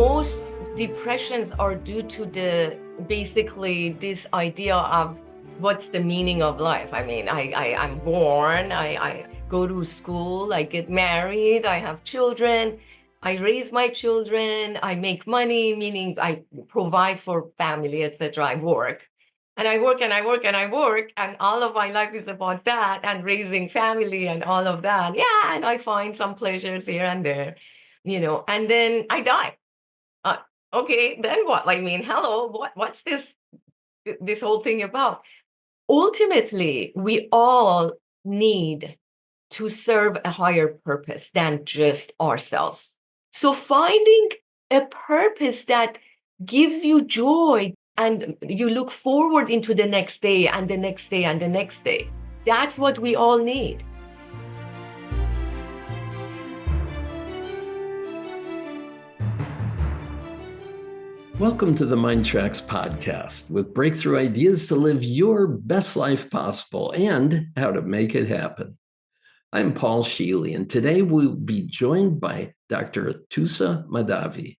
most depressions are due to basically this idea of what's the meaning of life. I mean, I'm born, I go to school, I get married, I have children, I raise my children, I make money, meaning I provide for family, etc. I work. And I work and I work and I work, and all of my life is about that and raising family and all of that. Yeah, and I find some pleasures here and there, and then I die. Uh, okay, then what? I mean, hello, what's this whole thing about? Ultimately, we all need to serve a higher purpose than just ourselves. So finding a purpose that gives you joy and you look forward into the next day and the next day and the next day. That's what we all need. Welcome to the MINDTRX Podcast with breakthrough ideas to live your best life possible and how to make it happen. I'm Paul Scheele, and today we'll be joined by Dr. Atousa Mahdavi.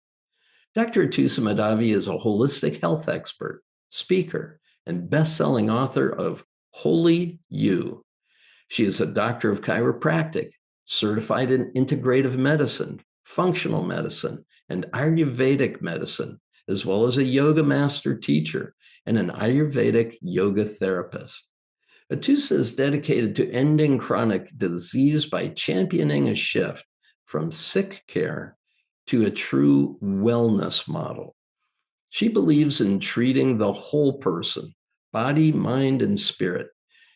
Dr. Atousa Mahdavi is a holistic health expert, speaker, and best-selling author of Holy You. She is a doctor of chiropractic, certified in integrative medicine, functional medicine, and Ayurvedic medicine, as well as a yoga master teacher and an Ayurvedic yoga therapist. Atousa is dedicated to ending chronic disease by championing a shift from sick care to a true wellness model. She believes in treating the whole person, body, mind, and spirit,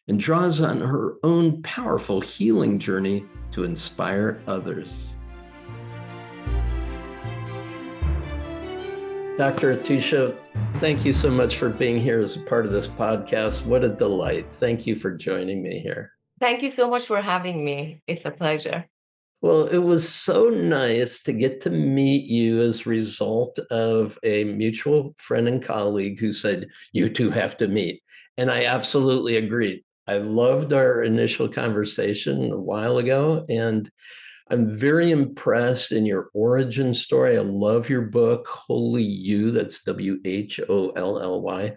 and draws on her own powerful healing journey to inspire others. Dr. Atousa, thank you so much for being here as a part of this podcast. What a delight. Thank you for joining me here. Thank you so much for having me. It's a pleasure. Well, it was so nice to get to meet you as a result of a mutual friend and colleague who said, you two have to meet. And I absolutely agreed. I loved our initial conversation a while ago, and I'm very impressed in your origin story. I love your book, Holy You, that's WHOLLY.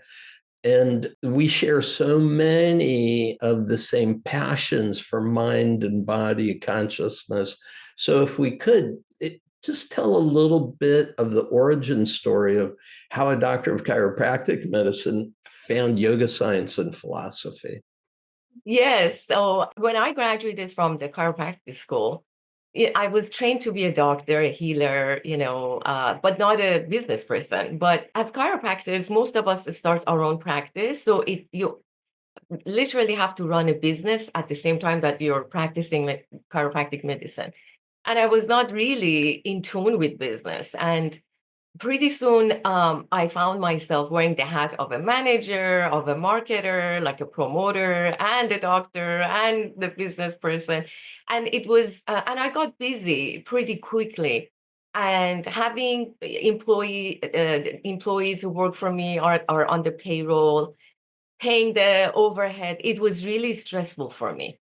And we share so many of the same passions for mind and body consciousness. So if we could, just tell a little bit of the origin story of how a doctor of chiropractic medicine found yoga science and philosophy. Yes. So when I graduated from the chiropractic school, I was trained to be a doctor, a healer, but not a business person. But as chiropractors, most of us start our own practice. So you literally have to run a business at the same time that you're practicing chiropractic medicine. And I was not really in tune with business. And pretty soon, I found myself wearing the hat of a manager, of a marketer, like a promoter, and a doctor, and the business person. And and I got busy pretty quickly. And having employees who work for me are on the payroll, paying the overhead, it was really stressful for me.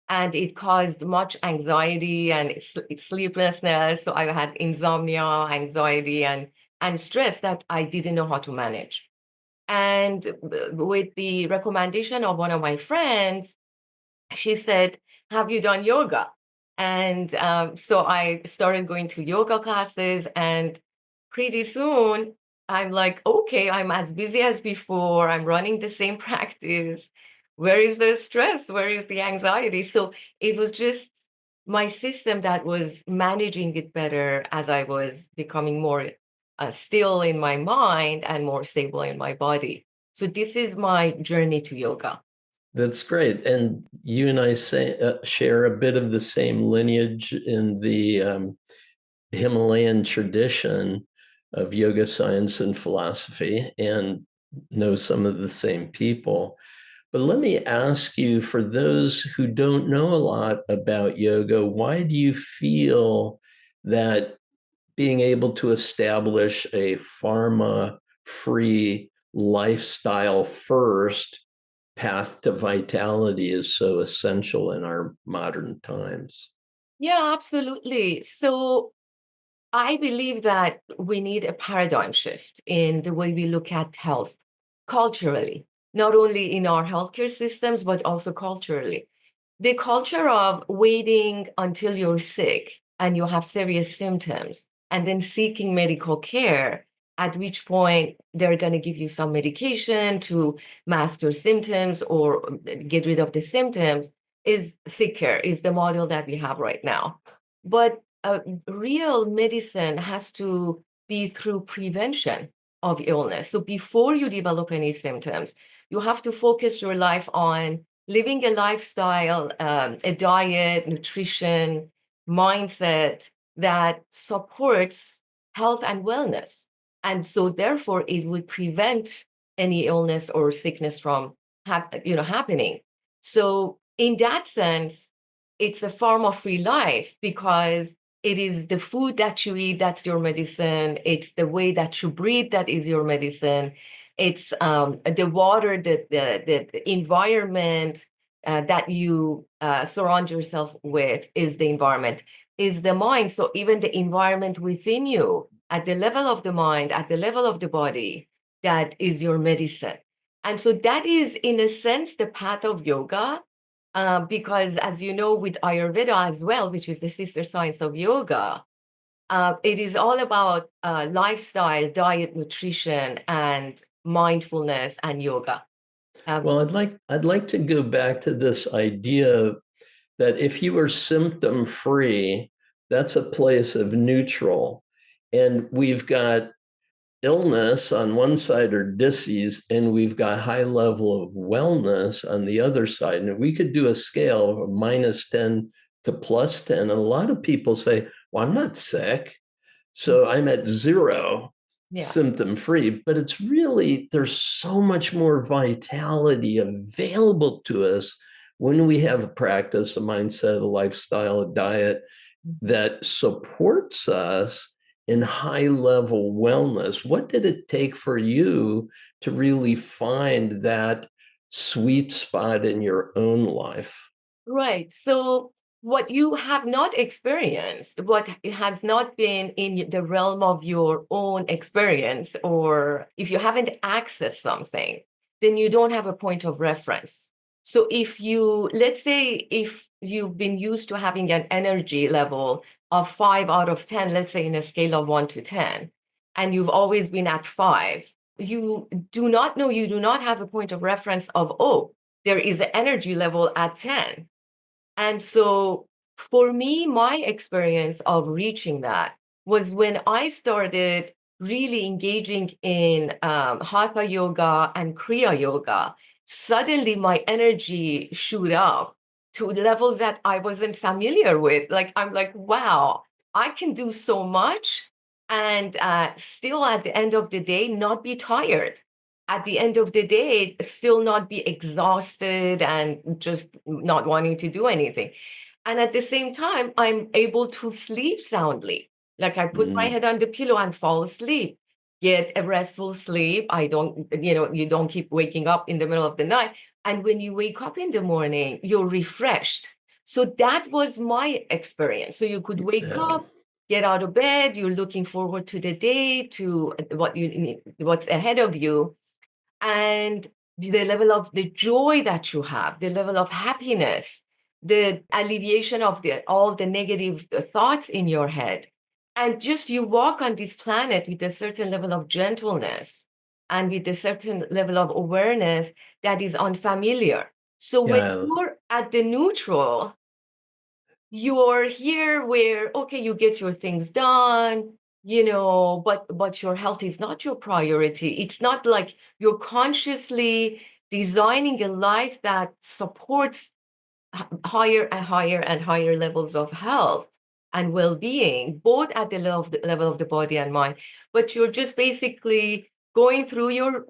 And it caused much anxiety and sleeplessness. So I had insomnia, anxiety, and stress that I didn't know how to manage. And with the recommendation of one of my friends, she said, "Have you done yoga?" And so I started going to yoga classes, and pretty soon I'm like, okay, I'm as busy as before. I'm running the same practice. Where is the stress? Where is the anxiety? So it was just my system that was managing it better as I was becoming more still in my mind and more stable in my body. So this is my journey to yoga. That's great. And you and I share a bit of the same lineage in the Himalayan tradition of yoga science and philosophy, and know some of the same people. But let me ask you, for those who don't know a lot about yoga, why do you feel that being able to establish a pharma-free lifestyle first path to vitality is so essential in our modern times? Yeah, absolutely. So I believe that we need a paradigm shift in the way we look at health culturally, not only in our healthcare systems, but also culturally. The culture of waiting until you're sick and you have serious symptoms and then seeking medical care, at which point they're going to give you some medication to mask your symptoms or get rid of the symptoms, is sick care, is the model that we have right now. But real medicine has to be through prevention of illness. So before you develop any symptoms, you have to focus your life on living a lifestyle, a diet, nutrition, mindset that supports health and wellness. And so therefore it would prevent any illness or sickness from happening. So in that sense, it's a pharma-free life because it is the food that you eat that's your medicine. It's the way that you breathe that is your medicine. It's the water, the environment that you surround yourself with is the environment, is the mind. So even the environment within you, at the level of the mind, at the level of the body, that is your medicine. And so that is, in a sense, the path of yoga. Because as you know, with Ayurveda as well, which is the sister science of yoga, it is all about lifestyle, diet, nutrition, and mindfulness and yoga. Well, I'd like to go back to this idea that if you are symptom free, that's a place of neutral. And we've got illness on one side or disease, and we've got high level of wellness on the other side. And we could do a scale of -10 to +10. And a lot of people say, well, I'm not sick, so I'm at 0, Yeah. symptom free. But it's really, there's so much more vitality available to us when we have a practice, a mindset, a lifestyle, a diet that supports us in high level wellness. What did it take for you to really find that sweet spot in your own life? Right. So what you have not experienced, what has not been in the realm of your own experience, or if you haven't accessed something, then you don't have a point of reference. So if you, let's say, if you've been used to having an energy level of 5 out of 10, let's say in a scale of 1 to 10, and you've always been at 5, you do not know, you do not have a point of reference of, oh, there is an energy level at 10. And so for me, my experience of reaching that was when I started really engaging in Hatha yoga and Kriya yoga. Suddenly my energy shoot up to levels that I wasn't familiar with. Like, I'm like, wow, I can do so much and still at the end of the day, not be tired. At the end of the day, still not be exhausted and just not wanting to do anything. And at the same time, I'm able to sleep soundly. Like I put my Mm, head on the pillow and fall asleep, get a restful sleep. I don't, you don't keep waking up in the middle of the night. And when you wake up in the morning, you're refreshed. So that was my experience. So you could wake yeah. up, get out of bed, you're looking forward to the day, to what you need, what's ahead of you, and the level of the joy that you have, the level of happiness, the alleviation of all the negative thoughts in your head. And just you walk on this planet with a certain level of gentleness and with a certain level of awareness that is unfamiliar. So when Yeah. you're at the neutral, you're here where, okay, you get your things done, but your health is not your priority. It's not like you're consciously designing a life that supports higher and higher and higher levels of health and well-being, both at the level of the body and mind. But you're just basically going through your,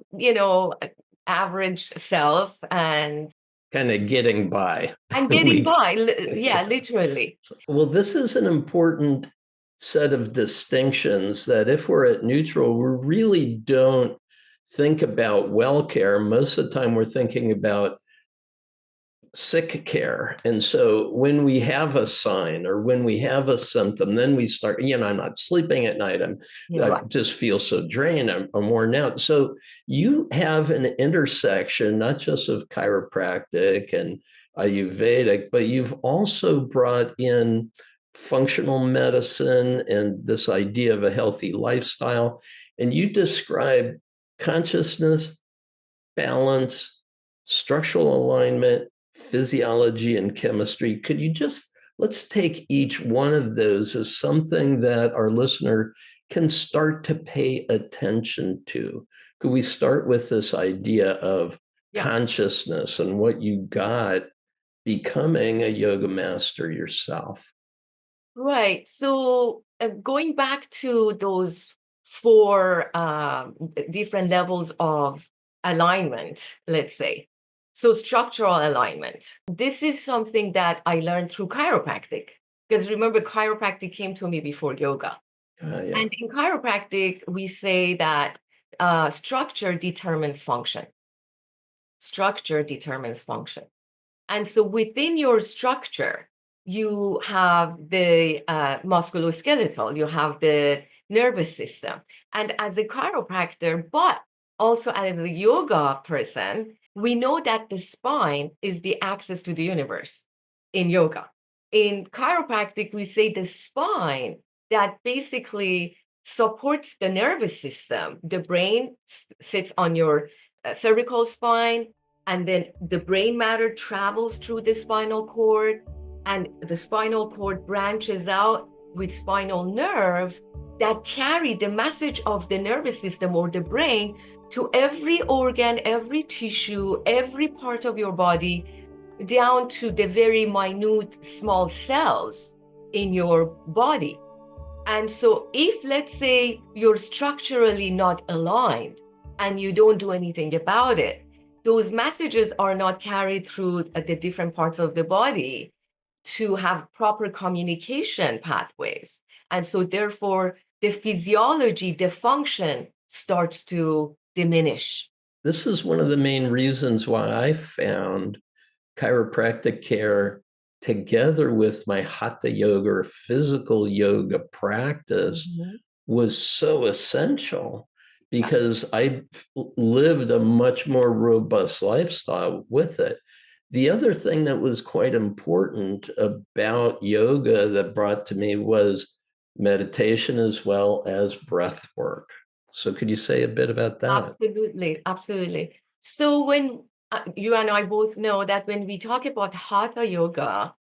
average self Kind of getting by. and getting we by. Yeah, literally. Well, this is an important set of distinctions that if we're at neutral, we really don't think about well care. Most of the time, we're thinking about sick care. And so when we have a sign or when we have a symptom, then we start, I'm not sleeping at night. You're I right. just feel so drained. I'm worn out. So you have an intersection, not just of chiropractic and Ayurvedic, but you've also brought in functional medicine and this idea of a healthy lifestyle. And you describe consciousness, balance, structural alignment, physiology, and chemistry. Could you let's take each one of those as something that our listener can start to pay attention to? Could we start with this idea of Yeah. consciousness and what you got becoming a yoga master yourself? Right. So going back to those four different levels of alignment, let's say. So structural alignment. This is something that I learned through chiropractic. Because remember, chiropractic came to me before yoga. Yeah. And in chiropractic, we say that structure determines function. Structure determines function. And so within your structure, you have the musculoskeletal, you have the nervous system. And as a chiropractor, but also as a yoga person, we know that the spine is the access to the universe in yoga. In chiropractic, we say the spine that basically supports the nervous system. The brain sits on your cervical spine, and then the brain matter travels through the spinal cord, and the spinal cord branches out with spinal nerves that carry the message of the nervous system or the brain to every organ, every tissue, every part of your body, down to the very minute small cells in your body. And so if, let's say, you're structurally not aligned and you don't do anything about it, those messages are not carried through the different parts of the body to have proper communication pathways. And so therefore, the physiology, the function starts to diminish. This is one of the main reasons why I found chiropractic care together with my Hatha yoga or physical yoga practice was so essential Yeah, because I lived a much more robust lifestyle with it. The other thing that was quite important about yoga that brought to me was meditation as well as breath work. So could you say a bit about that? absolutely, absolutely. So when you and I both know that when we talk about Hatha yoga,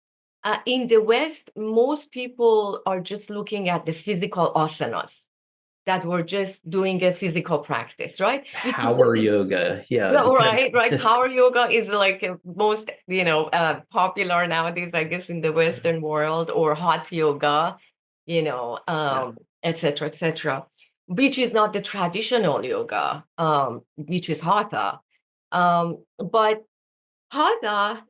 in the West, most people are just looking at the physical asanas, that we're just doing a physical practice, right? Power yoga. Yeah. Yeah, right, right. Power yoga is like most, popular nowadays, I guess, in the Western world, or hot yoga, Yeah. et cetera, et cetera, which is not the traditional yoga, which is hatha. But Hatha,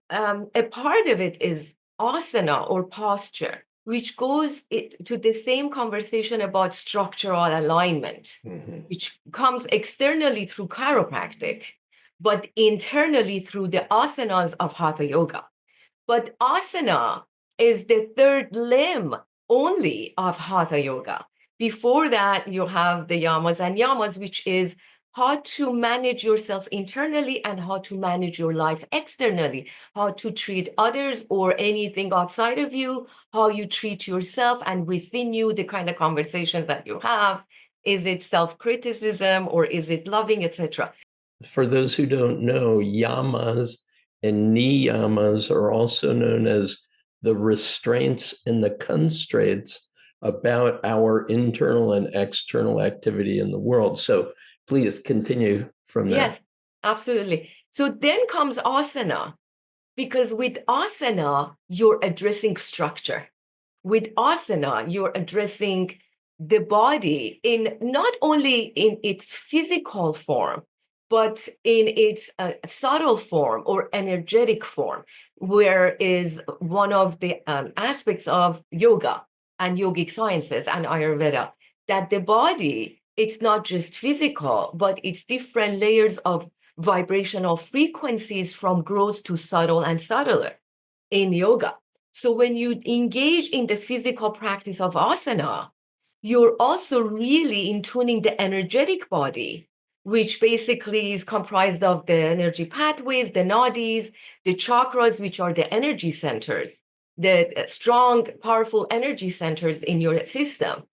a part of it is asana or posture, which goes to the same conversation about structural alignment, Mhm. which comes externally through chiropractic, but internally through the asanas of Hatha yoga. But asana is the third limb only of Hatha yoga. Before that, you have the Yamas and Niyamas, which is how to manage yourself internally and how to manage your life externally, how to treat others or anything outside of you, how you treat yourself and within you, the kind of conversations that you have. Is it self-criticism or is it loving, etc.? For those who don't know, yamas and niyamas are also known as the restraints and the constraints about our internal and external activity in the world. So please continue from there. Yes, absolutely. So then comes asana, because with asana, you're addressing structure. With asana, you're addressing the body in not only in its physical form, but in its subtle form or energetic form, where is one of the aspects of yoga and yogic sciences and Ayurveda, that the body, it's not just physical, but it's different layers of vibrational frequencies from gross to subtle and subtler in yoga. So when you engage in the physical practice of asana, you're also really in tuning the energetic body, which basically is comprised of the energy pathways, the nadis, the chakras, which are the energy centers, the strong, powerful energy centers in your system.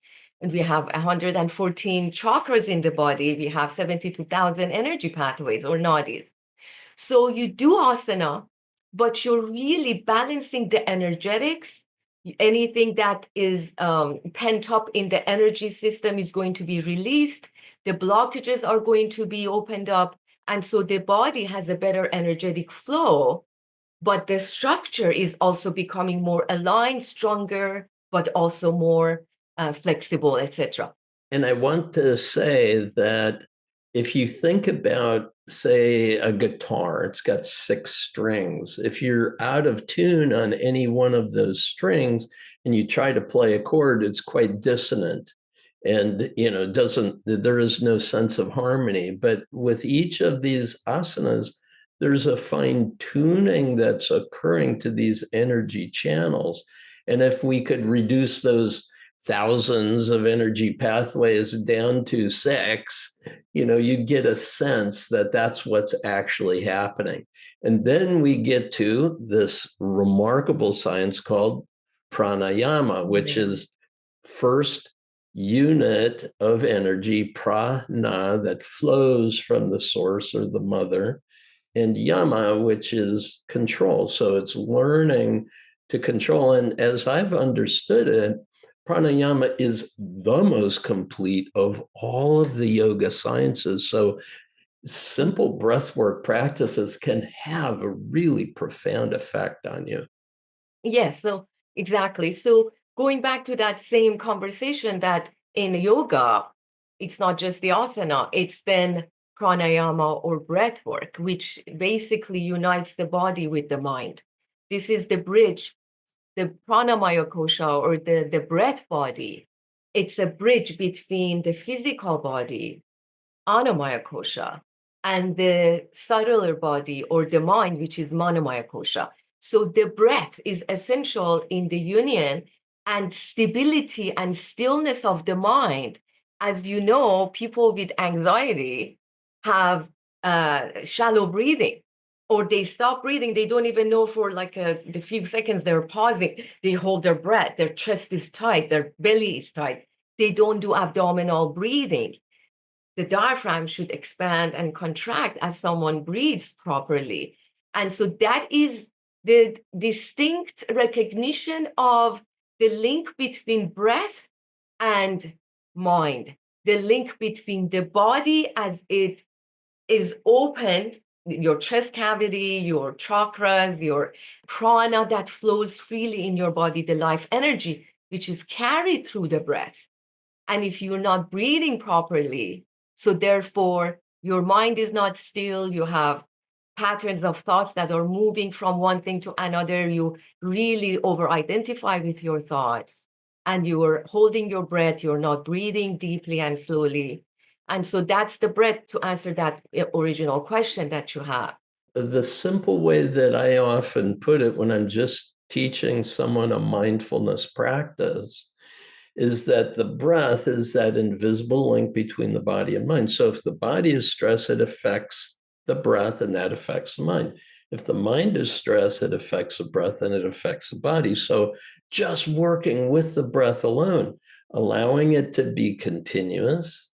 And we have 114 chakras in the body. We have 72,000 energy pathways or nadis. So you do asana, but you're really balancing the energetics. Anything that is pent up in the energy system is going to be released. The blockages are going to be opened up. And so the body has a better energetic flow, but the structure is also becoming more aligned, stronger, but also more flexible, etc. And I want to say that if you think about, say, a guitar, it's got 6 strings. If you're out of tune on any one of those strings and you try to play a chord, it's quite dissonant. And, there is no sense of harmony. But with each of these asanas, there's a fine tuning that's occurring to these energy channels. And if we could reduce those thousands of energy pathways down to 6, you'd get a sense that that's what's actually happening. And then we get to this remarkable science called pranayama, which is first unit of energy, prana, that flows from the source or the mother, and yama, which is control. So it's learning to control. And as I've understood it, pranayama is the most complete of all of the yoga sciences. So simple breathwork practices can have a really profound effect on you. Yes, so exactly. So going back to that same conversation that in yoga, it's not just the asana, it's then pranayama or breath work, which basically unites the body with the mind. This is the bridge, the pranamaya kosha or the breath body. It's a bridge between the physical body, anamaya kosha, and the subtler body or the mind, which is manomaya kosha. So the breath is essential in the union and stability and stillness of the mind. As you know, people with anxiety have shallow breathing, or they stop breathing. They don't even know for like the few seconds they're pausing. They hold their breath. Their chest is tight. Their belly is tight. They don't do abdominal breathing. The diaphragm should expand and contract as someone breathes properly. And so that is the distinct recognition of the link between breath and mind, the link between the body as it is opened, your chest cavity, your chakras, your prana that flows freely in your body, the life energy, which is carried through the breath. And if you're not breathing properly, so therefore your mind is not still, you have patterns of thoughts that are moving from one thing to another, you really over identify with your thoughts and you're holding your breath, you're not breathing deeply and slowly. And so that's the breath to answer that original question that you have. The simple way that I often put it when I'm just teaching someone a mindfulness practice is that the breath is that invisible link between the body and mind. So if the body is stressed, it affects the breath and that affects the mind. If the mind is stressed, it affects the breath and it affects the body. So just working with the breath alone, allowing it to be continuous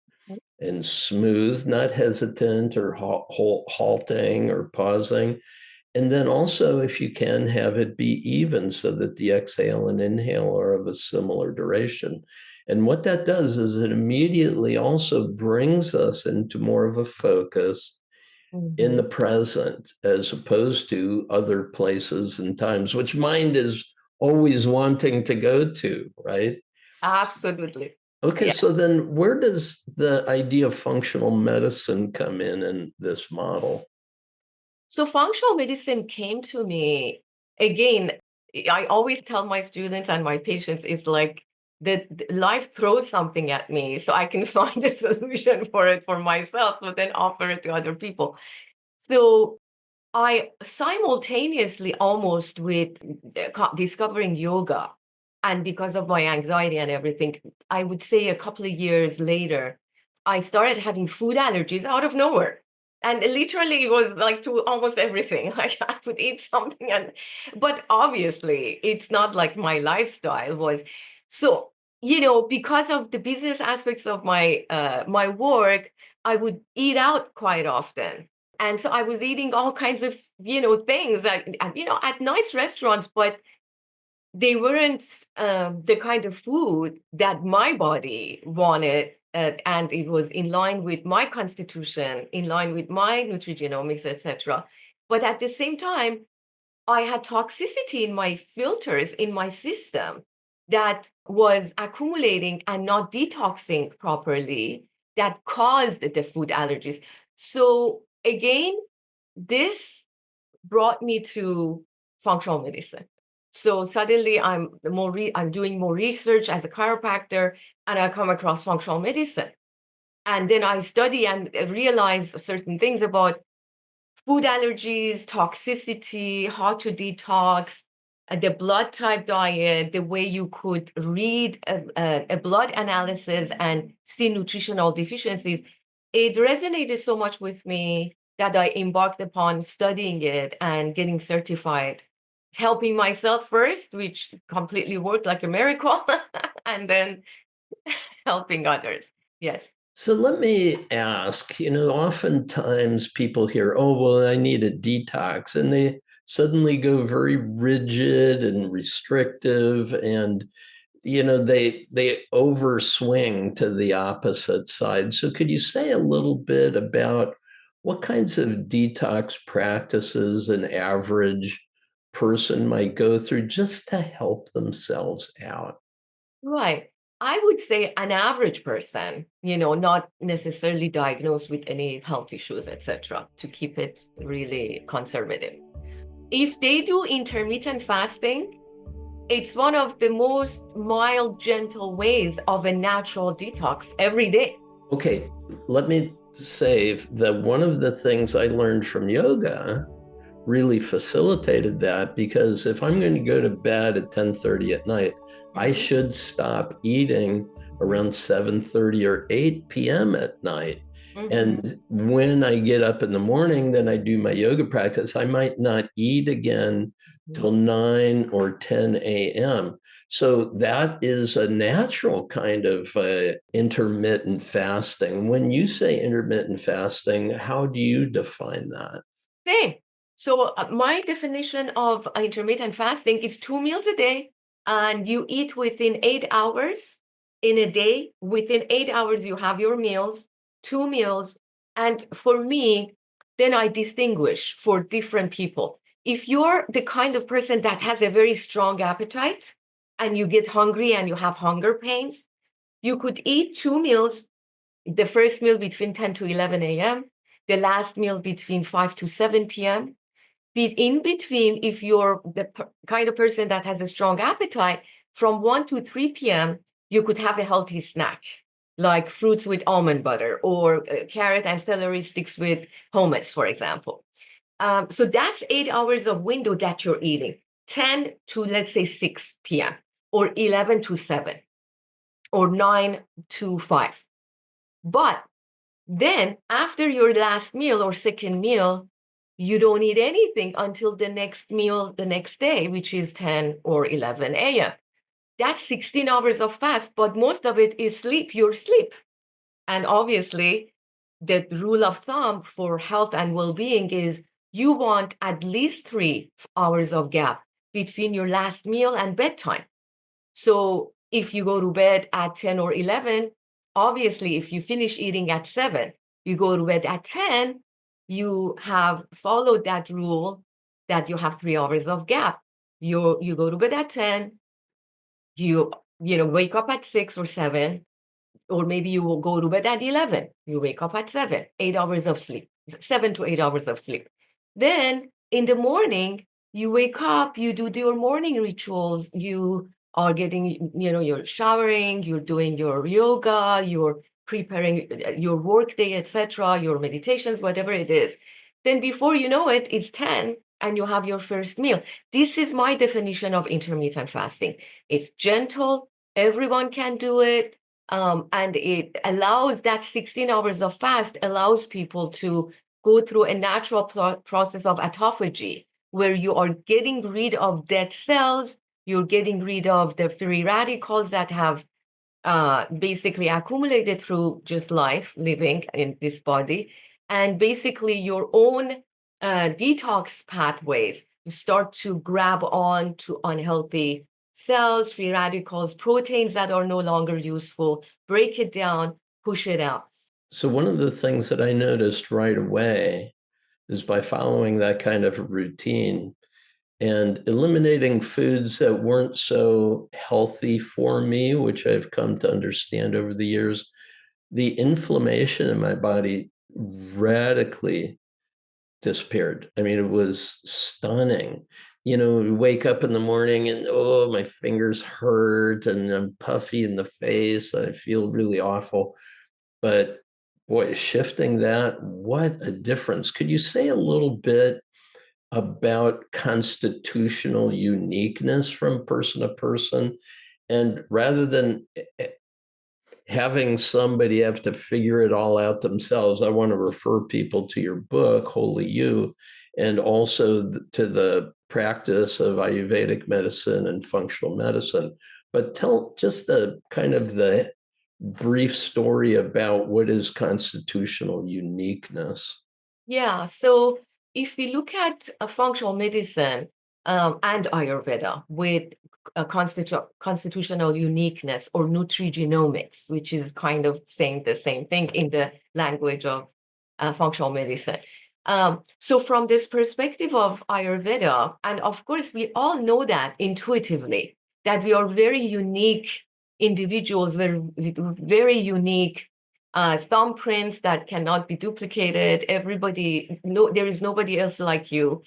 and smooth, not hesitant or halting or pausing. And then also, if you can, have it be even so that the exhale and inhale are of a similar duration. And what that does is it immediately also brings us into more of a focus in the present, as opposed to other places and times, which mind is always wanting to go to, right? Absolutely. Okay, Yeah. so then where does the idea of functional medicine come in this model? So functional medicine came to me again. I always tell my students and my patients is like that life throws something at me so I can find a solution for it for myself, but then offer it to other people. So I simultaneously, almost with discovering yoga, and because of my anxiety and everything, I would say a couple of years later, I started having food allergies out of nowhere. And literally it was like to almost everything. Like I would eat something but obviously it's not like my lifestyle was. So, because of the business aspects of my work, I would eat out quite often. And so I was eating all kinds of, things at nice restaurants, but they weren't the kind of food that my body wanted. And it was in line with my constitution, in line with my nutrigenomics, etc. But at the same time, I had toxicity in my filters, in my system, that was accumulating and not detoxing properly, that caused the food allergies. So again, this brought me to functional medicine. So suddenly I'm doing more research as a chiropractor, and I come across functional medicine. And then I study and realize certain things about food allergies, toxicity, how to detox, the blood type diet, the way you could read a blood analysis and see nutritional deficiencies. It resonated so much with me that I embarked upon studying it and getting certified, helping myself first, which completely worked like a miracle, and then helping others. Yes. So let me ask, oftentimes people hear, oh, well, I need a detox, and they suddenly go very rigid and restrictive, and they overswing to the opposite side. So could you say a little bit about what kinds of detox practices an average person might go through just to help themselves out? Right. I would say an average person, not necessarily diagnosed with any health issues, etc., to keep it really conservative. If they do intermittent fasting, it's one of the most mild, gentle ways of a natural detox every day. Okay, let me say that one of the things I learned from yoga really facilitated that, because if I'm going to go to bed at 10:30 at night, I should stop eating around 7:30 or 8 p.m. at night. And when I get up in the morning, then I do my yoga practice. I might not eat again till 9 or 10 a.m. So that is a natural kind of intermittent fasting. When you say intermittent fasting, how do you define that? Same. So my definition of intermittent fasting is 2 meals a day, and you eat within 8 hours in a day. Within 8 hours, you have your meals, 2 meals. And for me, then I distinguish for different people. If you're the kind of person that has a very strong appetite and you get hungry and you have hunger pains, you could eat 2 meals, the first meal between 10 to 11 a.m., the last meal between 5 to 7 p.m. In between, if you're the kind of person that has a strong appetite, from 1 to 3 p.m., you could have a healthy snack, like fruits with almond butter or carrot and celery sticks with hummus, for example. So that's 8 hours of window that you're eating, 10 to, let's say, 6 p.m., or 11 to 7, or 9 to 5. But then after your last meal or second meal, you don't eat anything until the next meal the next day, which is 10 or 11 a.m. That's 16 hours of fast, but most of it is sleep, your sleep. And obviously, the rule of thumb for health and well-being is you want at least 3 hours of gap between your last meal and bedtime. So if you go to bed at 10 or 11, obviously, if you finish eating at 7, you go to bed at 10, you have followed that rule that you have 3 hours of gap. You go to bed at 10, you wake up at 6 or 7, or maybe you will go to bed at 11, you wake up at 7, 8 hours of sleep, 7 to 8 hours of sleep. Then in the morning, you wake up, you do your morning rituals, you are getting, you're showering, you're doing your yoga, you're preparing your work day, etc., your meditations, whatever it is. Then before you know it, it's 10 and you have your first meal. This is my definition of intermittent fasting. It's gentle, everyone can do it. And it allows that 16 hours of fast allows people to go through a natural process of autophagy, where you are getting rid of dead cells, you're getting rid of the free radicals that have basically accumulated through just life living in this body, and basically your own detox pathways start to grab on to unhealthy cells, free radicals, proteins that are no longer useful, break it down, push it out. So one of the things that I noticed right away is by following that kind of routine and eliminating foods that weren't so healthy for me, which I've come to understand over the years, the inflammation in my body radically disappeared. I mean, it was stunning. You wake up in the morning and, oh, my fingers hurt and I'm puffy in the face. I feel really awful. But boy, shifting that, what a difference. Could you say a little bit about constitutional uniqueness from person to person? And rather than having somebody have to figure it all out themselves, I want to refer people to your book, Holy You, and also to the practice of Ayurvedic medicine and functional medicine. But tell just the kind of the brief story about what is constitutional uniqueness. Yeah, so if we look at functional medicine and Ayurveda with a constitutional uniqueness or nutrigenomics, which is kind of saying the same thing in the language of functional medicine. So from this perspective of Ayurveda, and of course, we all know that intuitively, that we are very unique individuals, very unique thumbprints that cannot be duplicated. Everybody, no, there is nobody else like you.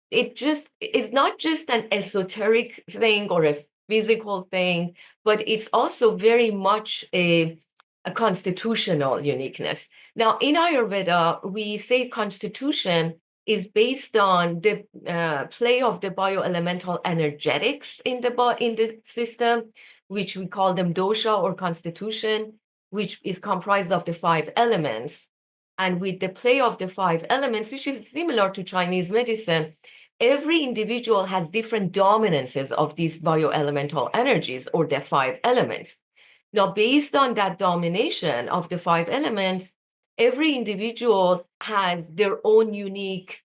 It just is not just an esoteric thing or a physical thing, but it's also very much a constitutional uniqueness. Now, in Ayurveda, we say constitution is based on the play of the bioelemental energetics in the system, which we call them dosha or constitution, which is comprised of the 5 elements. And with the play of the 5 elements, which is similar to Chinese medicine, every individual has different dominances of these bioelemental energies or the 5 elements. Now, based on that domination of the 5 elements, every individual has their own unique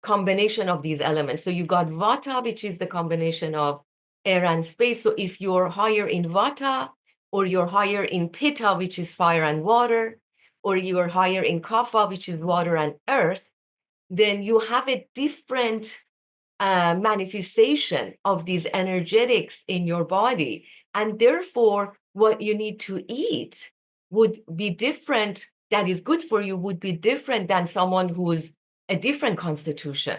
combination of these elements. So you got Vata, which is the combination of air and space. So if you're higher in Vata, or you're higher in Pitta, which is fire and water, or you're higher in Kapha, which is water and earth, then you have a different manifestation of these energetics in your body. And therefore, what you need to eat would be different, that is good for you, would be different than someone who is a different constitution.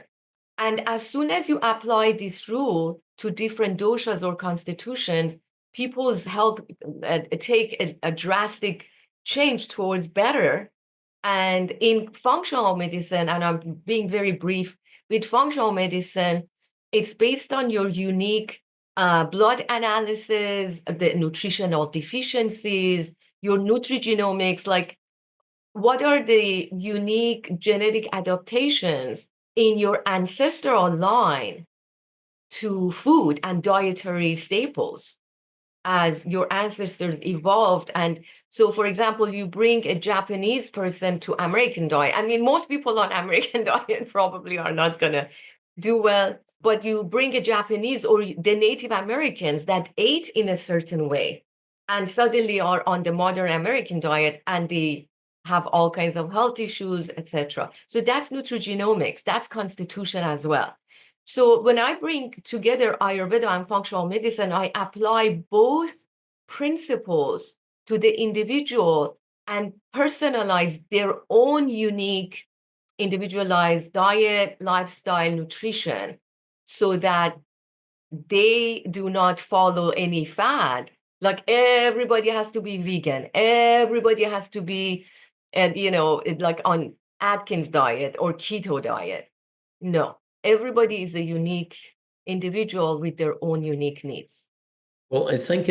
And as soon as you apply this rule to different doshas or constitutions, people's health take a drastic change towards better. And in functional medicine, and I'm being very brief, with functional medicine, it's based on your unique blood analysis, the nutritional deficiencies, your nutrigenomics, like what are the unique genetic adaptations in your ancestral line to food and dietary staples as your ancestors evolved. And so, for example, you bring a Japanese person to American diet. I mean, most people on American diet probably are not going to do well, but you bring a Japanese or the Native Americans that ate in a certain way and suddenly are on the modern American diet and they have all kinds of health issues, etc. So that's nutrigenomics, that's constitution as well. So when I bring together Ayurveda and functional medicine, I apply both principles to the individual and personalize their own unique individualized diet, lifestyle, nutrition, so that they do not follow any fad. Like everybody has to be vegan, everybody has to be, like on Atkins diet or keto diet. No, everybody is a unique individual with their own unique needs. Well, I think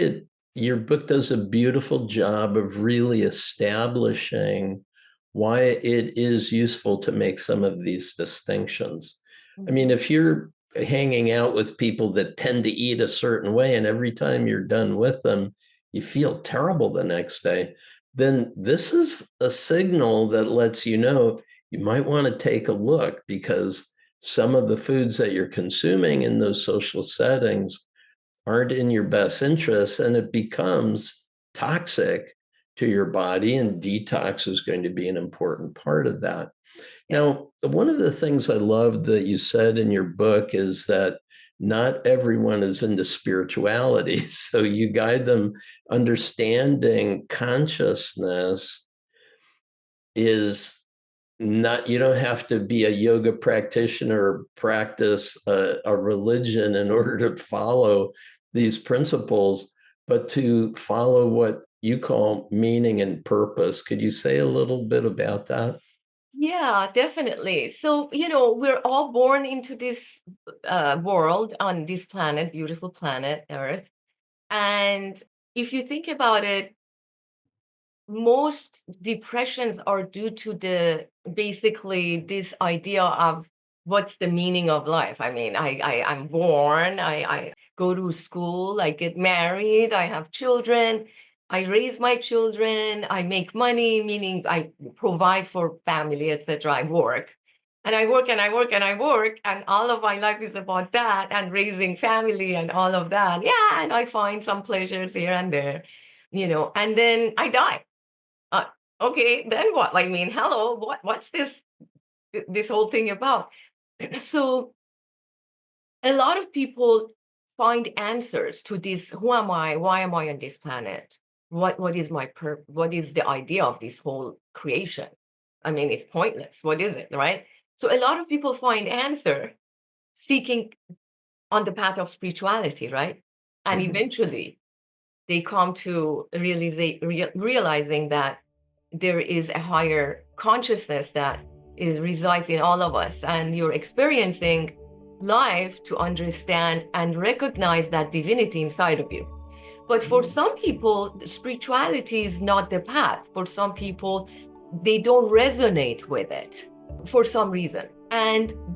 your book does a beautiful job of really establishing why it is useful to make some of these distinctions. I mean, if you're hanging out with people that tend to eat a certain way, and every time you're done with them, you feel terrible the next day, then this is a signal that lets you know you might want to take a look, because some of the foods that you're consuming in those social settings aren't in your best interests, and it becomes toxic to your body, and detox is going to be an important part of that. Yeah. Now, one of the things I love that you said in your book is that not everyone is into spirituality. So you guide them. Understanding consciousness is not, you don't have to be a yoga practitioner or practice a religion in order to follow these principles, but to follow what you call meaning and purpose. Could you say a little bit about that? Yeah, definitely. So, we're all born into this world on this planet, beautiful planet, Earth. And if you think about it, most depressions are due to the basically this idea of what's the meaning of life. I mean, I'm born, I go to school, I get married, I have children, I raise my children, I make money, meaning I provide for family, etc. I work. And I work and I work and I work, and all of my life is about that and raising family and all of that. Yeah, and I find some pleasures here and there, and then I die. uh, okay, then what? I mean, hello, what's this whole thing about? So a lot of people find answers to this: who am I? Why am I on this planet? What is what is the idea of this whole creation? I mean, it's pointless. What is it, right? So a lot of people find answer seeking on the path of spirituality, right? And Mhm. eventually they come to realizing that there is a higher consciousness that resides in all of us, and you're experiencing life to understand and recognize that divinity inside of you. But for some people, spirituality is not the path. For some people, they don't resonate with it for some reason.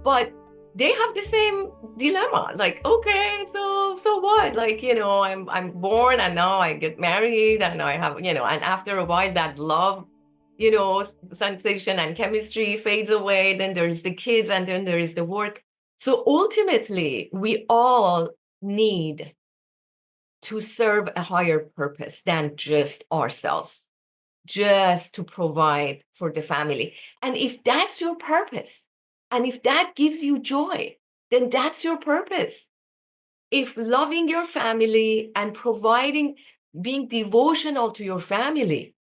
But they have the same dilemma. Like, okay, so what? Like, I'm born and now I get married and I have, and after a while that love, sensation and chemistry fades away. Then there is the kids and then there is the work. So ultimately, we all need to serve a higher purpose than just ourselves, just to provide for the family. And if that's your purpose, and if that gives you joy, then that's your purpose. If loving your family and providing, being devotional to your family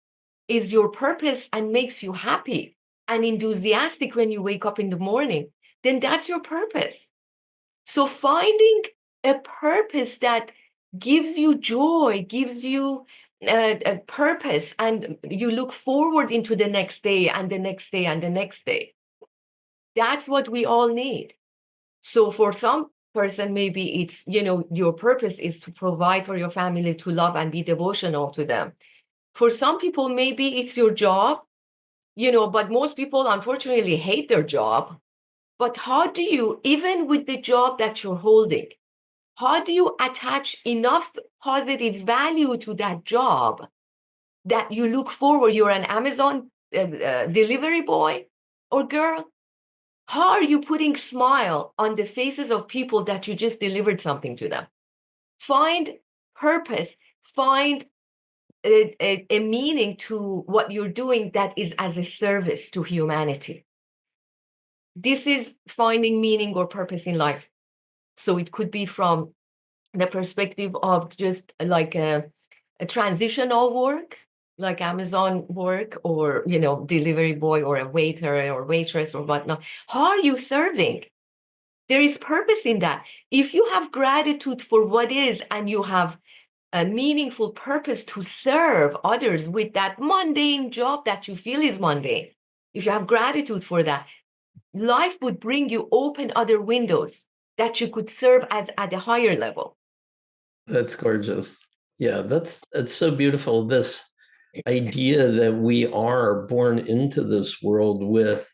is your purpose and makes you happy and enthusiastic when you wake up in the morning, then that's your purpose. So finding a purpose that gives you joy, gives you a purpose, and you look forward into the next day and the next day and the next day. That's what we all need. So for some person, maybe it's, your purpose is to provide for your family, to love and be devotional to them. For some people, maybe it's your job, but most people unfortunately hate their job. But how do you, even with the job that you're holding, how do you attach enough positive value to that job that you look forward? You're an Amazon delivery boy or girl. How are you putting smile on the faces of people that you just delivered something to them? Find purpose, find a meaning to what you're doing that is as a service to humanity. This is finding meaning or purpose in life. So it could be from the perspective of just like a transitional work, like Amazon work, or delivery boy or a waiter or waitress or whatnot. How are you serving? There is purpose in that. If you have gratitude for what is, and you have a meaningful purpose to serve others with that mundane job that you feel is mundane, if you have gratitude for that, life would bring you open other windows that you could serve at a higher level. That's gorgeous. Yeah, that's so beautiful. This idea that we are born into this world with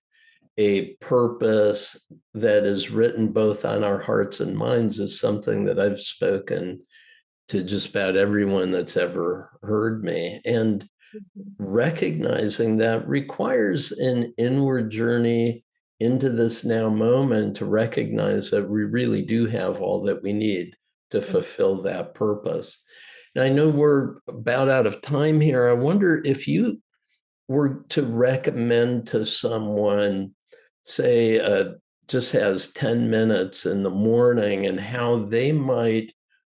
a purpose that is written both on our hearts and minds is something that I've spoken to just about everyone that's ever heard me. And recognizing that requires an inward journey into this now moment to recognize that we really do have all that we need to fulfill that purpose. And I know we're about out of time here. I wonder if you were to recommend to someone, say, just has 10 minutes in the morning, and how they might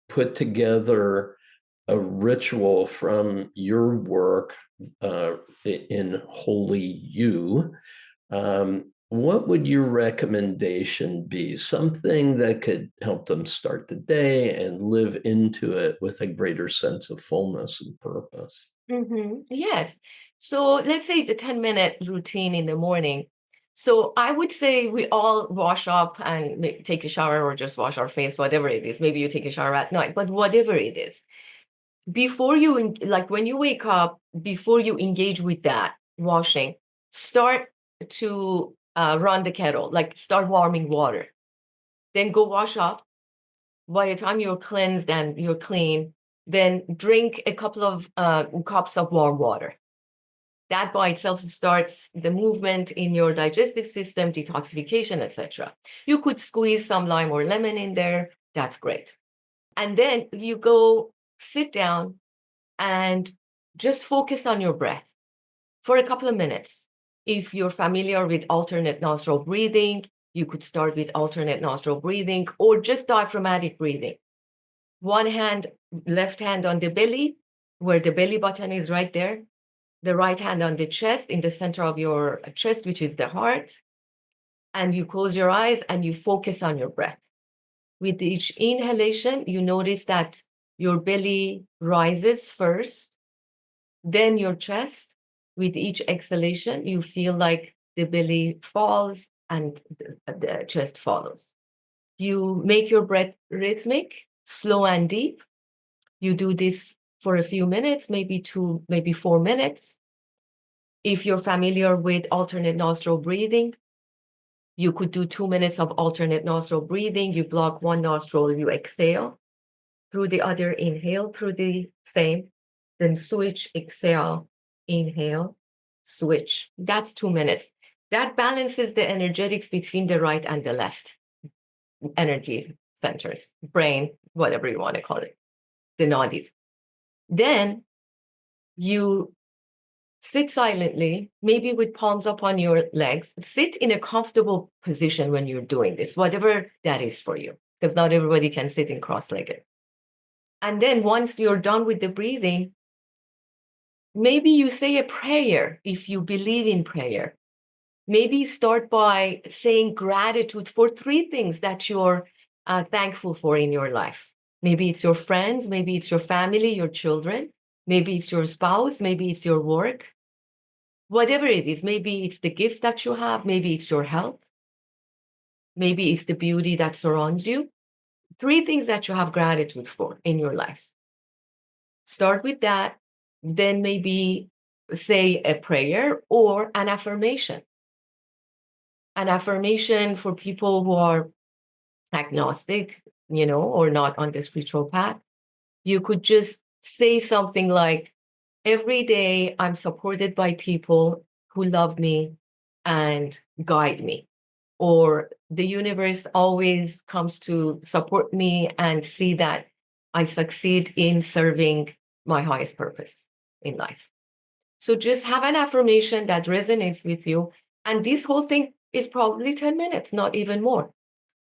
put together a ritual from your work in Holy You, what would your recommendation be? Something that could help them start the day and live into it with a greater sense of fullness and purpose. Yes. So let's say the 10-minute routine in the morning. So I would say we all wash up and take a shower or just wash our face, whatever it is. Maybe you take a shower at night, but whatever it is, before you, like when you wake up, before you engage with that washing, start to run the kettle, like start warming water. Then go wash up. By the time you're cleansed and you're clean, then drink a couple of cups of warm water. That by itself starts the movement in your digestive system, detoxification, etc. You could squeeze some lime or lemon in there. That's great. And then you go sit down and just focus on your breath for a couple of minutes. If you're familiar with alternate nostril breathing, you could start with alternate nostril breathing or just diaphragmatic breathing. One hand, left hand on the belly, where the belly button is right there. The right hand on the chest, in the center of your chest, which is the heart. And you close your eyes and you focus on your breath. With each inhalation, you notice that your belly rises first, then your chest. With each exhalation, you feel like the belly falls and the chest follows. You make your breath rhythmic, slow and deep. You do this for a few minutes, maybe 2, maybe 4 minutes. If you're familiar with alternate nostril breathing, you could do 2 minutes of alternate nostril breathing. You block one nostril, you exhale through the other, inhale through the same, then switch, exhale, inhale, switch. That's 2 minutes. That balances the energetics between the right and the left energy centers, brain, whatever you want to call it, the nadis. Then you sit silently, maybe with palms up on your legs. Sit in a comfortable position when you're doing this, whatever that is for you, because not everybody can sit in cross-legged. And then once you're done with the breathing, maybe you say a prayer if you believe in prayer. Maybe start by saying gratitude for 3 things that you're thankful for in your life. Maybe it's your friends, maybe it's your family, your children, maybe it's your spouse, maybe it's your work. Whatever it is, maybe it's the gifts that you have, maybe it's your health, maybe it's the beauty that surrounds you. 3 things that you have gratitude for in your life. Start with that, then maybe say a prayer or an affirmation. An affirmation for people who are agnostic, or not on the spiritual path. You could just say something like, every day I'm supported by people who love me and guide me. Or the universe always comes to support me and see that I succeed in serving my highest purpose in life. So just have an affirmation that resonates with you. And this whole thing is probably 10 minutes, not even more.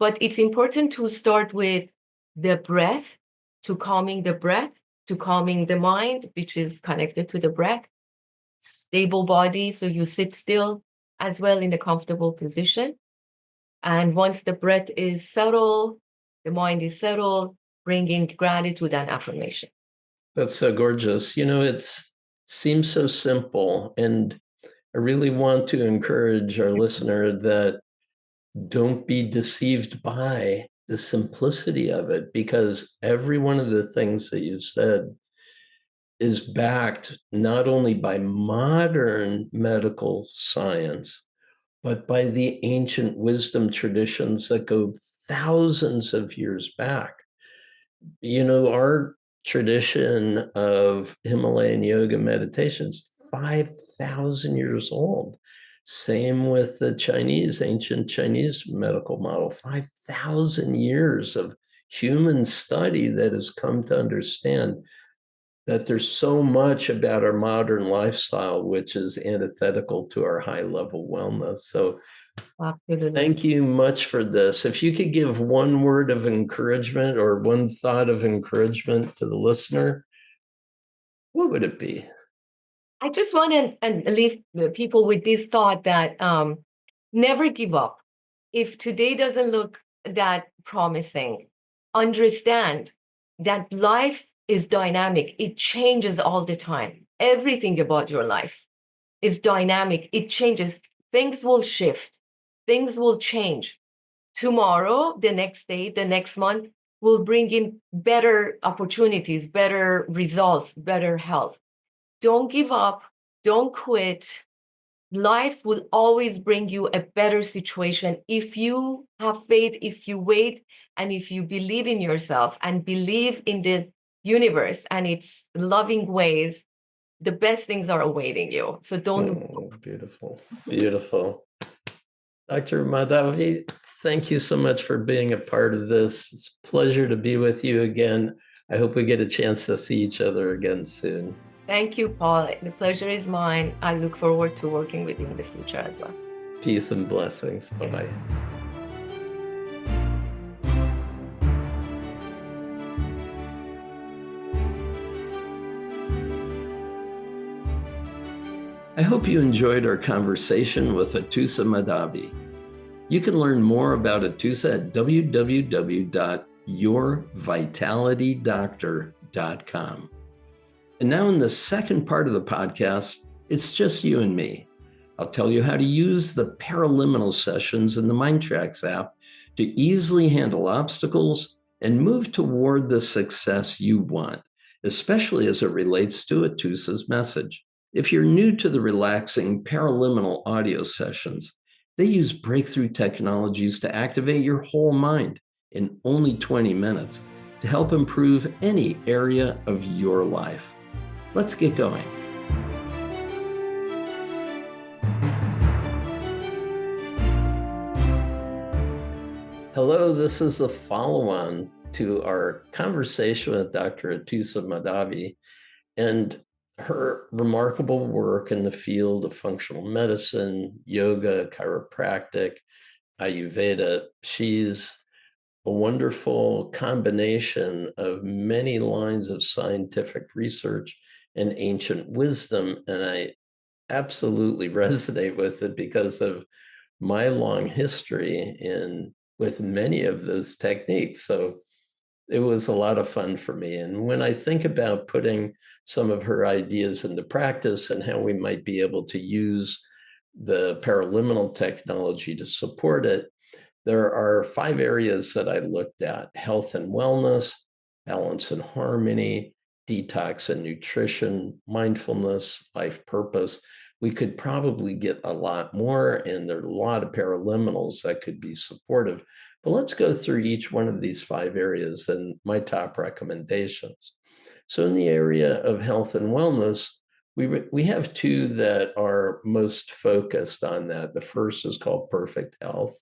But it's important to start with the breath, to calming the breath, to calming the mind, which is connected to the breath. Stable body, so you sit still as well in a comfortable position. And once the breath is settled, the mind is settled, bringing gratitude and affirmation. That's so gorgeous. It seems so simple. And I really want to encourage our listener that don't be deceived by the simplicity of it, because every one of the things that you said is backed not only by modern medical science, but by the ancient wisdom traditions that go thousands of years back. Our tradition of Himalayan yoga meditations, 5,000 years old. Same with the ancient Chinese medical model, 5,000 years of human study that has come to understand that there's so much about our modern lifestyle which is antithetical to our high level wellness. So Absolutely. thank you much for this. If you could give one word of encouragement or one thought of encouragement to the listener, what would it be? I just want to leave the people with this thought that never give up. If today doesn't look that promising, understand that life is dynamic. It changes all the time. Everything about your life is dynamic. It changes. Things will shift. Things will change. Tomorrow, the next day, the next month will bring in better opportunities, better results, better health. Don't give up. Don't quit. Life will always bring you a better situation if you have faith, if you wait, and if you believe in yourself and believe in the universe and its loving ways. The best things are awaiting you. So don't. Oh, beautiful, beautiful. Dr. Mahdavi, thank you so much for being a part of this. It's a pleasure to be with you again. I hope we get a chance to see each other again soon. Thank you, Paul. The pleasure is mine. I look forward to working with you in the future as well. Peace and blessings. Bye-bye. I hope you enjoyed our conversation with Atousa Mahdavi. You can learn more about Atousa at www.yourvitalitydoctor.com. And now in the second part of the podcast, it's just you and me. I'll tell you how to use the paraliminal sessions in the MINDTRX app to easily handle obstacles and move toward the success you want, especially as it relates to Atousa's message. If you're new to the relaxing paraliminal audio sessions, they use breakthrough technologies to activate your whole mind in only 20 minutes to help improve any area of your life. Let's get going. Hello, this is the follow-on to our conversation with Dr. Atousa Mahdavi and her remarkable work in the field of functional medicine, yoga, chiropractic, Ayurveda. She's a wonderful combination of many lines of scientific research and ancient wisdom. And I absolutely resonate with it because of my long history with many of those techniques. So it was a lot of fun for me. And when I think about putting some of her ideas into practice and how we might be able to use the paraliminal technology to support it, there are 5 areas that I looked at: health and wellness, balance and harmony, detox and nutrition, mindfulness, life purpose. We could probably get a lot more, and there are a lot of paraliminals that could be supportive. But let's go through each one of these 5 areas and my top recommendations. So in the area of health and wellness, we have 2 that are most focused on that. The first is called perfect health.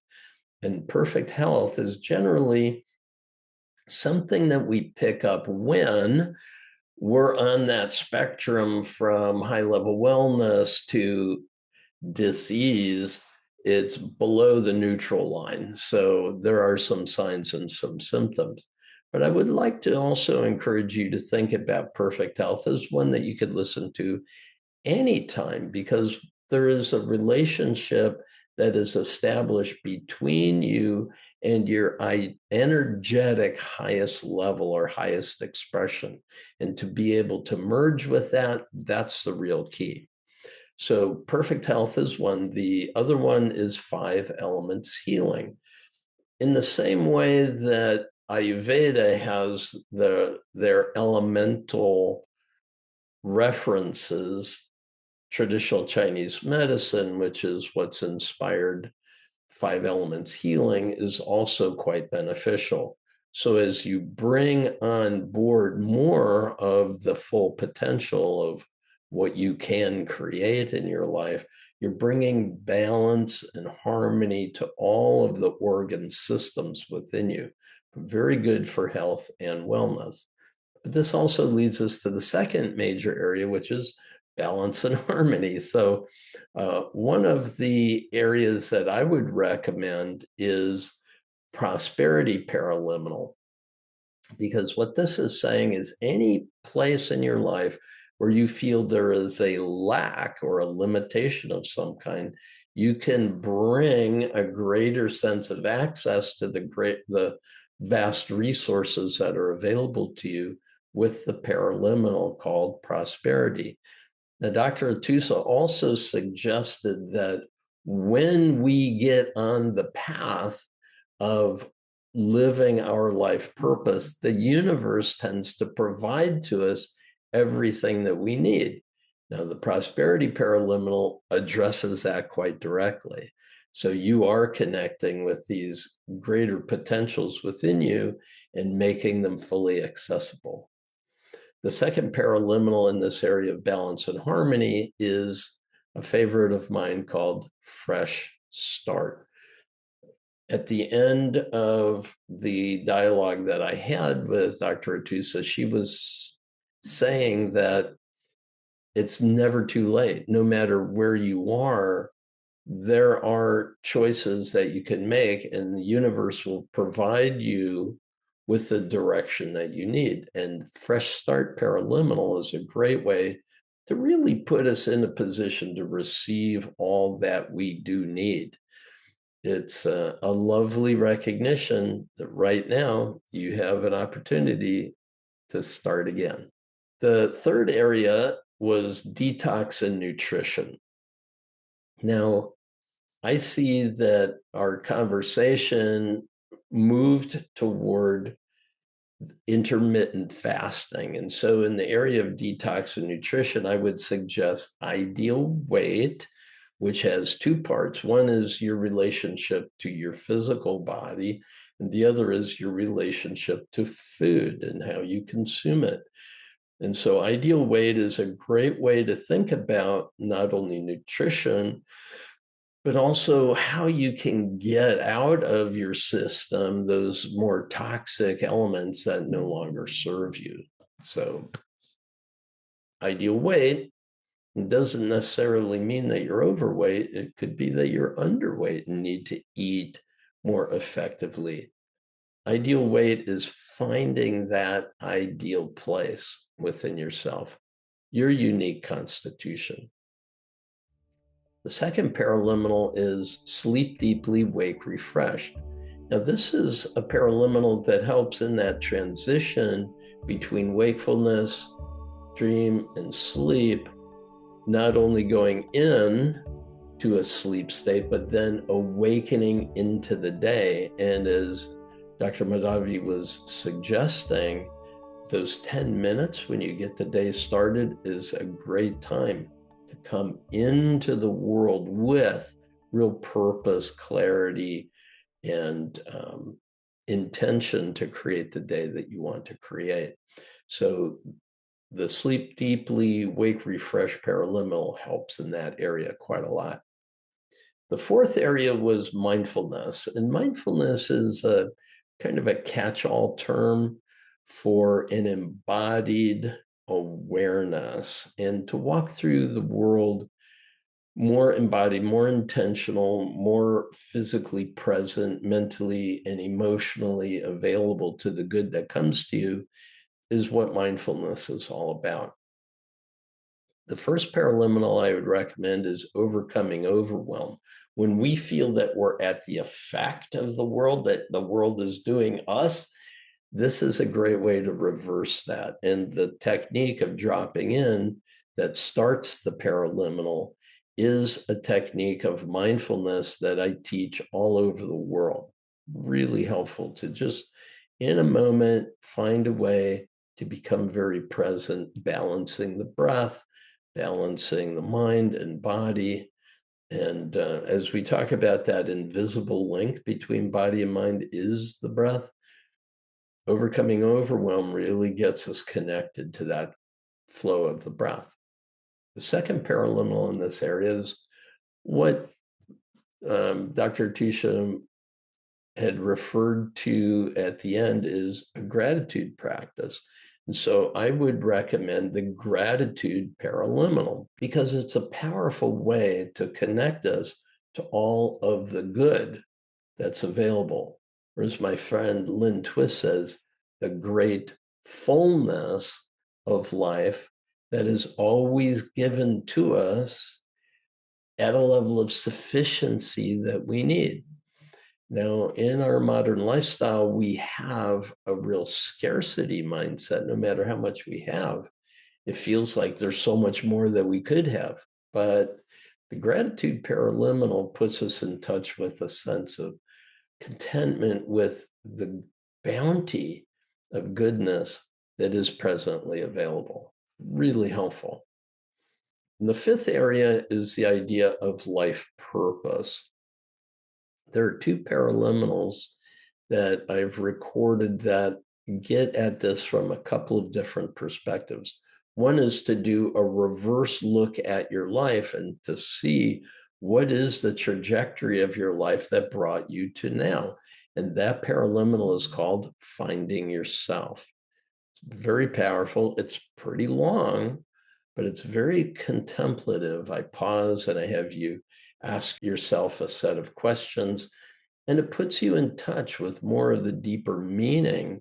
And perfect health is generally something that we pick up when we're on that spectrum from high-level wellness to disease. It's below the neutral line. So there are some signs and some symptoms. But I would like to also encourage you to think about perfect health as one that you could listen to anytime, because there is a relationship that is established between you and your energetic highest level or highest expression. And to be able to merge with that, that's the real key. So perfect health is one. The other one is 5 elements healing. In the same way that Ayurveda has their elemental references, traditional Chinese medicine, which is what's inspired 5 elements healing, is also quite beneficial. So as you bring on board more of the full potential of what you can create in your life, you're bringing balance and harmony to all of the organ systems within you. Very good for health and wellness. But this also leads us to the second major area, which is balance and harmony. So one of the areas that I would recommend is prosperity paraliminal, because what this is saying is any place in your life where you feel there is a lack or a limitation of some kind, you can bring a greater sense of access to the vast resources that are available to you with the paraliminal called prosperity. Now, Dr. Atousa also suggested that when we get on the path of living our life purpose, the universe tends to provide to us everything that we need. Now, the prosperity paraliminal addresses that quite directly. So you are connecting with these greater potentials within you and making them fully accessible. The second paraliminal in this area of balance and harmony is a favorite of mine called fresh start. At the end of the dialogue that I had with Dr. Atousa, she was saying that it's never too late. No matter where you are, there are choices that you can make, and the universe will provide you with the direction that you need. And fresh start paraliminal is a great way to really put us in a position to receive all that we do need. It's a lovely recognition that right now you have an opportunity to start again. The third area was detox and nutrition. Now, I see that our conversation moved toward intermittent fasting. And so in the area of detox and nutrition, I would suggest ideal weight, which has 2 parts. One is your relationship to your physical body, and the other is your relationship to food and how you consume it. And so ideal weight is a great way to think about not only nutrition, but also how you can get out of your system those more toxic elements that no longer serve you. So ideal weight doesn't necessarily mean that you're overweight. It could be that you're underweight and need to eat more effectively. Ideal weight is finding that ideal place within yourself, your unique constitution. The second paraliminal is sleep deeply, wake refreshed. Now, this is a paraliminal that helps in that transition between wakefulness, dream, and sleep, not only going in to a sleep state, but then awakening into the day. And as Dr. Mahdavi was suggesting, those 10 minutes when you get the day started is a great time to come into the world with real purpose, clarity, and intention to create the day that you want to create. So the sleep deeply, wake refresh paraliminal helps in that area quite a lot. The fourth area was mindfulness. And mindfulness is a kind of a catch-all term for an embodied awareness and to walk through the world more embodied, more intentional, more physically present, mentally and emotionally available to the good that comes to you is what mindfulness is all about. The first paraliminal I would recommend is overcoming overwhelm. When we feel that we're at the effect of the world, that the world is doing us, this is a great way to reverse that. And the technique of dropping in that starts the paraliminal is a technique of mindfulness that I teach all over the world. Really helpful to just in a moment find a way to become very present, balancing the breath, balancing the mind and body. And as we talk about, that invisible link between body and mind is the breath. Overcoming overwhelm really gets us connected to that flow of the breath. The second parallel in this area is what Dr. Atousa had referred to at the end is a gratitude practice. And so I would recommend the gratitude paraliminal because it's a powerful way to connect us to all of the good that's available. Or as my friend Lynn Twist says, the great fullness of life that is always given to us at a level of sufficiency that we need. Now, in our modern lifestyle, we have a real scarcity mindset. No matter how much we have, it feels like there's so much more that we could have. But the gratitude paraliminal puts us in touch with a sense of contentment with the bounty of goodness that is presently available. Really helpful. And the fifth area is the idea of life purpose. There are two paraliminals that I've recorded that get at this from a couple of different perspectives. One is to do a reverse look at your life and to see what is the trajectory of your life that brought you to now. And that paraliminal is called Finding Yourself. It's very powerful. It's pretty long, but it's very contemplative. I pause and I have you ask yourself a set of questions, and it puts you in touch with more of the deeper meaning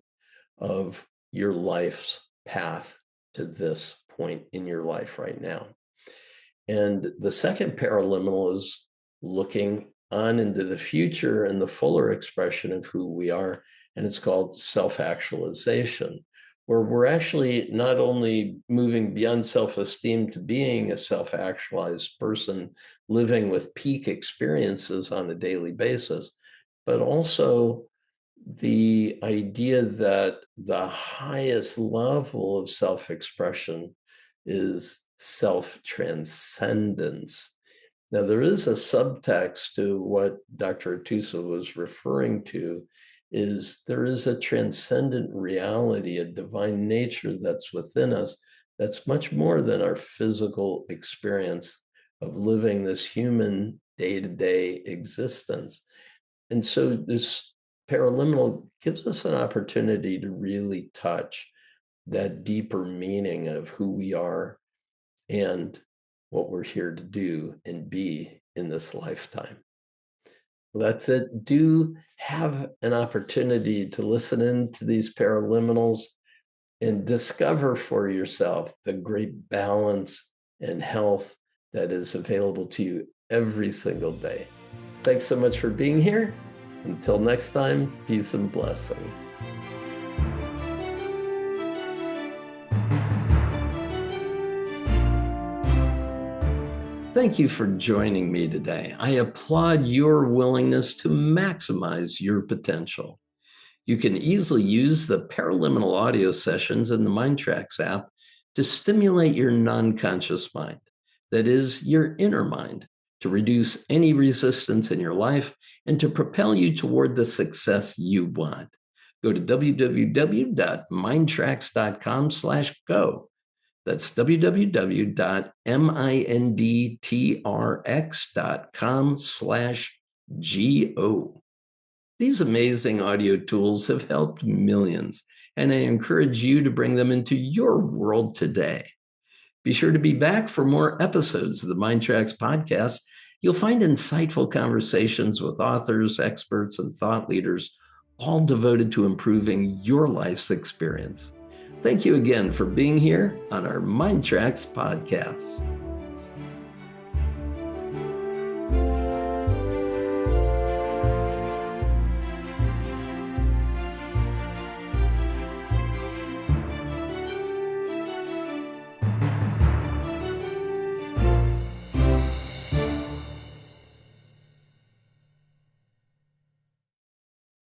of your life's path to this point in your life right now. And the second paraliminal is looking on into the future and the fuller expression of who we are. And it's called self-actualization, where we're actually not only moving beyond self-esteem to being a self-actualized person, living with peak experiences on a daily basis, but also the idea that the highest level of self-expression is self-transcendence. Now, there is a subtext to what Dr. Atousa was referring to, is there is a transcendent reality, a divine nature that's within us that's much more than our physical experience of living this human day-to-day existence. And so this paraliminal gives us an opportunity to really touch that deeper meaning of who we are and what we're here to do and be in this lifetime. That's it. Do have an opportunity to listen in to these paraliminals and discover for yourself the great balance and health that is available to you every single day. Thanks so much for being here. Until next time, peace and blessings. Thank you for joining me today. I applaud your willingness to maximize your potential. You can easily use the paraliminal audio sessions in the MINDTRX app to stimulate your non-conscious mind, that is, your inner mind, to reduce any resistance in your life and to propel you toward the success you want. Go to www.mindtrx.com/go. That's www.mindtrx.com/go. These amazing audio tools have helped millions, and I encourage you to bring them into your world today. Be sure to be back for more episodes of the MINDTRX Podcast. You'll find insightful conversations with authors, experts, and thought leaders, all devoted to improving your life's experience. Thank you again for being here on our MINDTRX Podcast.